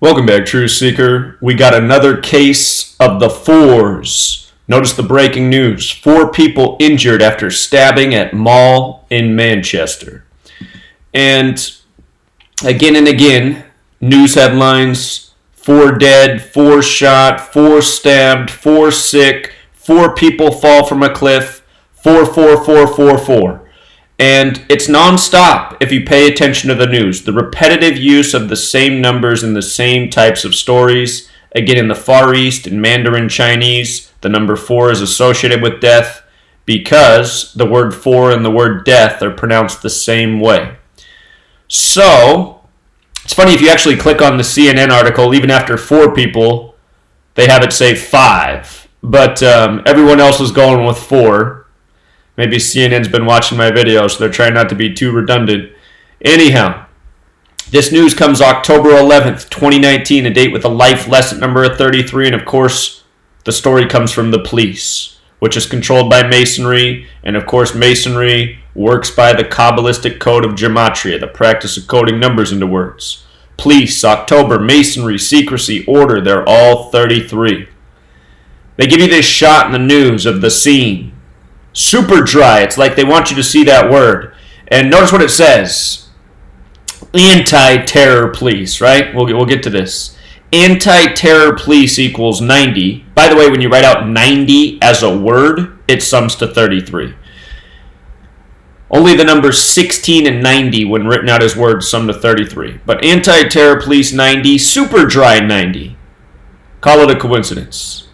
Welcome back, Truth Seeker. We got another case of the fours. Notice the breaking news. 4 people injured after stabbing at mall in Manchester. And again, news headlines, 4 dead, 4 shot, 4 stabbed, 4 sick, 4 people fall from a cliff, 4. And it's nonstop if you pay attention to the news. The repetitive use of the same numbers in the same types of stories. Again, in the Far East, in Mandarin Chinese, the number 4 is associated with death because the word 4 and the word death are pronounced the same way. So, it's funny if you actually click on the CNN article, even after 4 people, they have it say 5. But everyone else is going with 4. Maybe CNN's been watching my videos, so they're trying not to be too redundant. Anyhow, this news comes October 11th, 2019, a date with a life lesson number of 33, and of course, the story comes from the police, which is controlled by Masonry, and of course, Masonry works by the Kabbalistic code of gematria, the practice of coding numbers into words. Police, October, Masonry, secrecy, order, they're all 33. They give you this shot in the news of the scene. Super dry. It's like they want you to see that word. And notice what it says. Anti-terror police, right? We'll get to this. Anti-terror police equals 90. By the way, when you write out 90 as a word, it sums to 33. Only the numbers 16 and 90 when written out as words sum to 33. But anti-terror police 90, super dry 90. Call it a coincidence.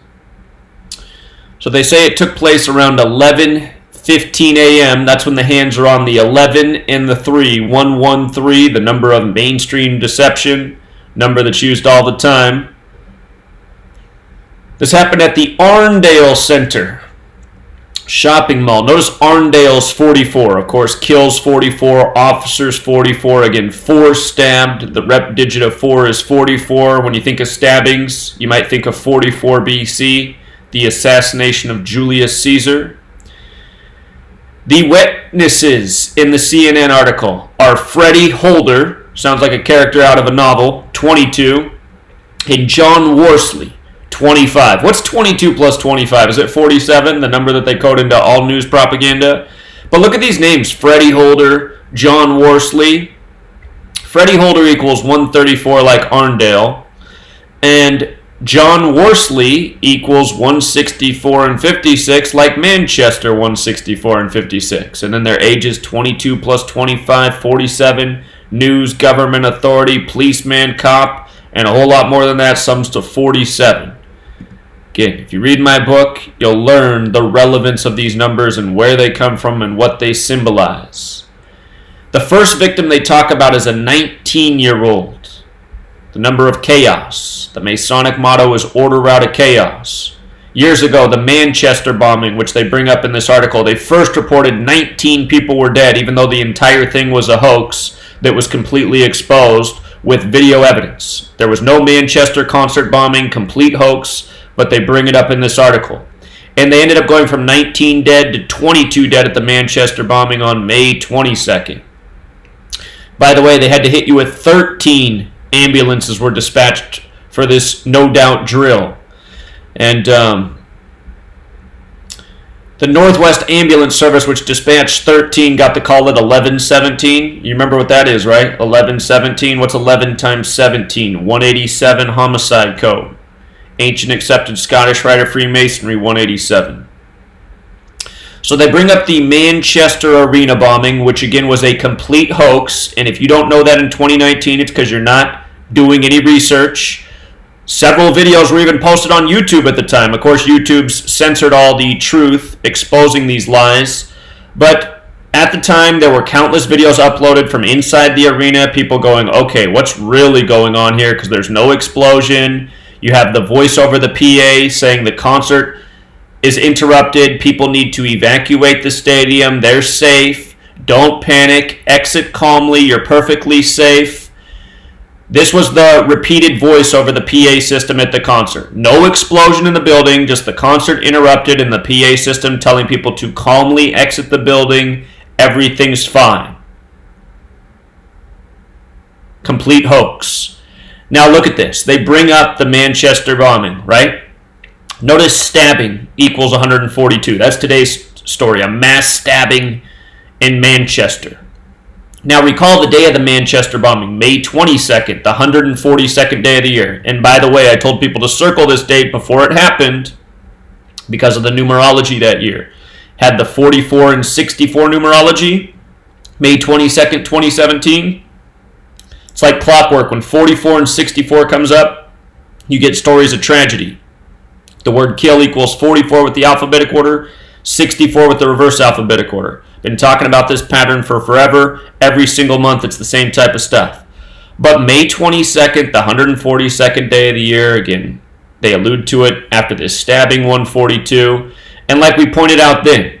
So they say it took place around 11:15 a.m. That's when the hands are on the 11 and the 3. 113, the number of mainstream deception, number that's used all the time. This happened at the Arndale Center shopping mall. Notice Arndale's 44. Of course, kills 44, officers 44. Again, 4 stabbed. The rep digit of 4 is 44. When you think of stabbings, you might think of 44 BC. The assassination of Julius Caesar. The witnesses in the CNN article are Freddie Holder, sounds like a character out of a novel, 22, and John Worsley, 25. What's 22 plus 25? Is it 47, the number that they code into all news propaganda? But look at these names, Freddie Holder, John Worsley. Freddie Holder equals 134 like Arndale, and John Worsley equals 164 and 56 like Manchester 164 and 56. And then their ages 22 plus 25, 47, news, government, authority, policeman, cop, and a whole lot more than that sums to 47. Again, if you read my book, you'll learn the relevance of these numbers and where they come from and what they symbolize. The first victim they talk about is a 19-year-old. The number of chaos. The Masonic motto is order out of chaos. Years ago, the Manchester bombing, which they bring up in this article, they first reported 19 people were dead, even though the entire thing was a hoax that was completely exposed with video evidence. There was no Manchester concert bombing, complete hoax, but they bring it up in this article. And they ended up going from 19 dead to 22 dead at the Manchester bombing on May 22nd. By the way, they had to hit you with 13 ambulances were dispatched for this no doubt drill. And the Northwest Ambulance Service, which dispatched 13, got the call at 1117. You remember what that is, right? 1117. What's 11 times 17? 187 homicide code. Ancient accepted Scottish Rite of Freemasonry, 187. So they bring up the Manchester Arena bombing, which again was a complete hoax. And if you don't know that in 2019, it's because you're not doing any research. Several videos were even posted on YouTube at the time. Of course, YouTube's censored all the truth, exposing these lies. But at the time, there were countless videos uploaded from inside the arena, people going, okay, what's really going on here? Because there's no explosion. You have the voice over the PA saying the concert is interrupted. People need to evacuate the stadium. They're safe. Don't panic. Exit calmly. You're perfectly safe. This was the repeated voice over the PA system at the concert. No explosion in the building, just the concert interrupted and the PA system telling people to calmly exit the building. Everything's fine. Complete hoax. Now look at this. They bring up the Manchester bombing, right? Notice stabbing equals 142. That's today's story, a mass stabbing in Manchester. Now recall the day of the Manchester bombing, May 22nd, the 142nd day of the year. And by the way, I told people to circle this date before it happened because of the numerology that year. Had the 44 and 64 numerology, May 22nd, 2017. It's like clockwork. When 44 and 64 comes up, you get stories of tragedy. The word kill equals 44 with the alphabetic order, 64 with the reverse alphabetic order. Been talking about this pattern for forever. Every single month it's the same type of stuff. But May 22nd, the 142nd day of the year, again, they allude to it after this stabbing 142. And like we pointed out then,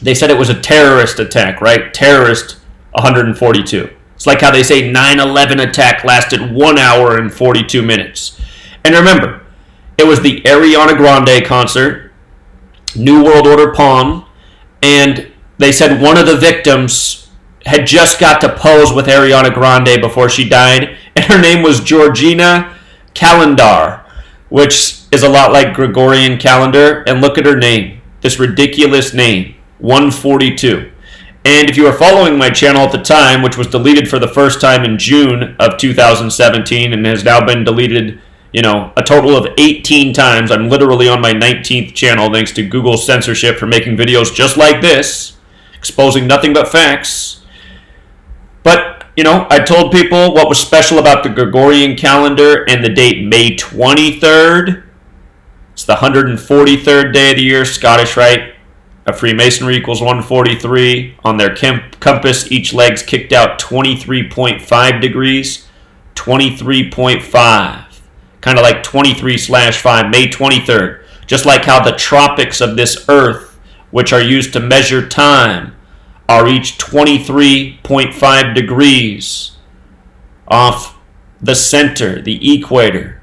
they said it was a terrorist attack, right? Terrorist 142. It's like how they say 9/11 attack lasted 1 hour and 42 minutes. And remember, it was the Ariana Grande concert, New World Order Palm, and they said one of the victims had just got to pose with Ariana Grande before she died, and her name was Georgina Calendar, which is a lot like Gregorian calendar, and look at her name, this ridiculous name, 142. And if you were following my channel at the time, which was deleted for the first time in June of 2017 and has now been deleted, a total of 18 times. I'm literally on my 19th channel thanks to Google's censorship for making videos just like this, exposing nothing but facts. But, I told people what was special about the Gregorian calendar and the date May 23rd. It's the 143rd day of the year, Scottish Rite of Freemasonry equals 143. On their compass, each leg's kicked out 23.5 degrees. 23.5. Kind of like 23/5, May 23rd. Just like how the tropics of this earth, which are used to measure time, are each 23.5 degrees off the center, the equator.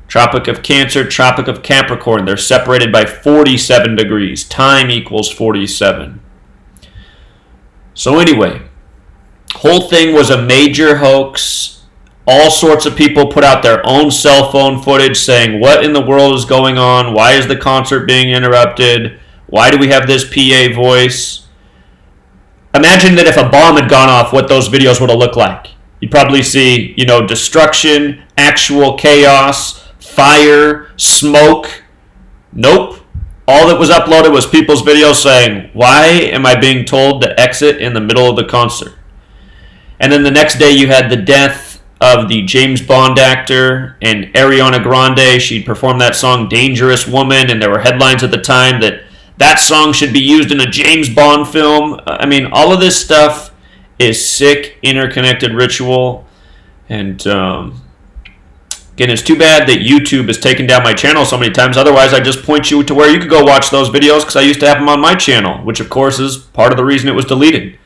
Tropic of Cancer, Tropic of Capricorn, they're separated by 47 degrees. Time equals 47. So anyway, whole thing was a major hoax. All sorts of people put out their own cell phone footage saying, what in the world is going on? Why is the concert being interrupted? Why do we have this PA voice? Imagine that if a bomb had gone off, what those videos would have looked like. You'd probably see, destruction, actual chaos, fire, smoke. Nope. All that was uploaded was people's videos saying, why am I being told to exit in the middle of the concert? And then the next day you had the death of the James Bond actor and Ariana Grande. She'd performed that song Dangerous Woman, and there were headlines at the time that song should be used in a James Bond film. I mean, all of this stuff is sick, interconnected ritual. And again, it's too bad that YouTube has taken down my channel so many times. Otherwise, I'd just point you to where you could go watch those videos, because I used to have them on my channel, which of course is part of the reason it was deleted.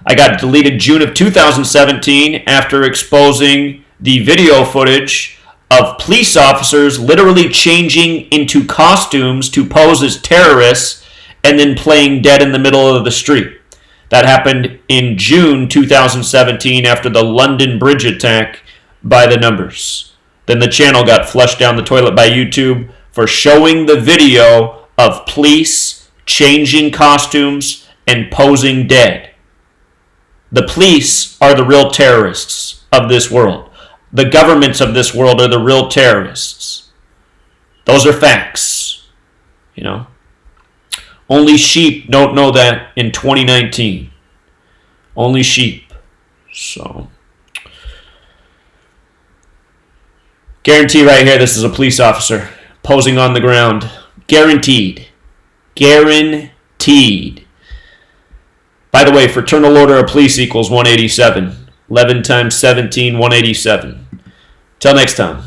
I got deleted June of 2017 after exposing the video footage of police officers literally changing into costumes to pose as terrorists and then playing dead in the middle of the street. That happened in June 2017 after the London Bridge attack by the numbers. Then the channel got flushed down the toilet by YouTube for showing the video of police changing costumes and posing dead. The police are the real terrorists of this world. The governments of this world are the real terrorists. Those are facts. Only sheep don't know that in 2019. Only sheep. So, guarantee right here this is a police officer posing on the ground. Guaranteed. Guaranteed. By the way, Fraternal Order of Police equals 187. 11 times 17, 187. Till next time.